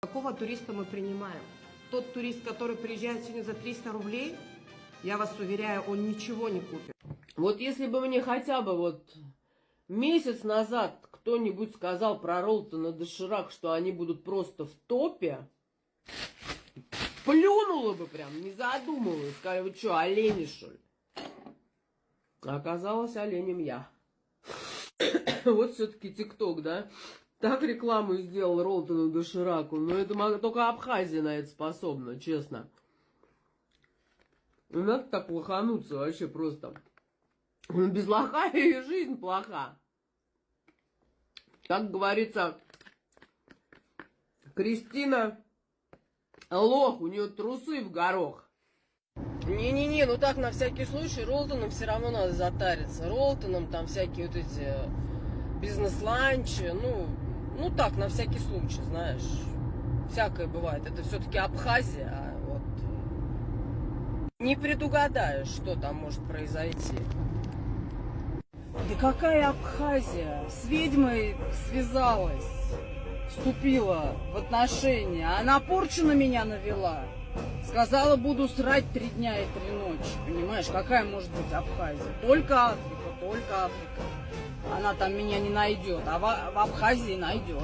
Какого туриста мы принимаем? Тот турист, который приезжает сегодня за 300 рублей, я вас уверяю, он ничего не купит. Вот если бы мне хотя бы вот месяц назад кто-нибудь сказал про Ролтон и Доширак, что они будут просто в топе, плюнула бы прям, не задумываясь, сказали, вы что, олени, что ли? Оказалось, оленем я. Вот все-таки ТикТок, да? Так рекламу сделал Ролтону и Дошираку. Но это только Абхазия на это способна, честно. Не надо так лохануться вообще просто. Без лоха и жизнь плоха. Как говорится, Кристина лох, у нее трусы в горох. Не-не-не, ну так на всякий случай Ролтоном все равно надо затариться. Ролтоном там всякие вот эти бизнес-ланчи, ну так, на всякий случай, знаешь. Всякое бывает. Это все-таки Абхазия, а вот не предугадаешь, что там может произойти. Да какая Абхазия? С ведьмой связалась, вступила в отношения. Она порчу на меня навела. Сказала, буду срать 3 дня и 3 ночи. Понимаешь, какая может быть Абхазия? Только Африка, только Африка. Она там меня не найдет, а в Абхазии найдет.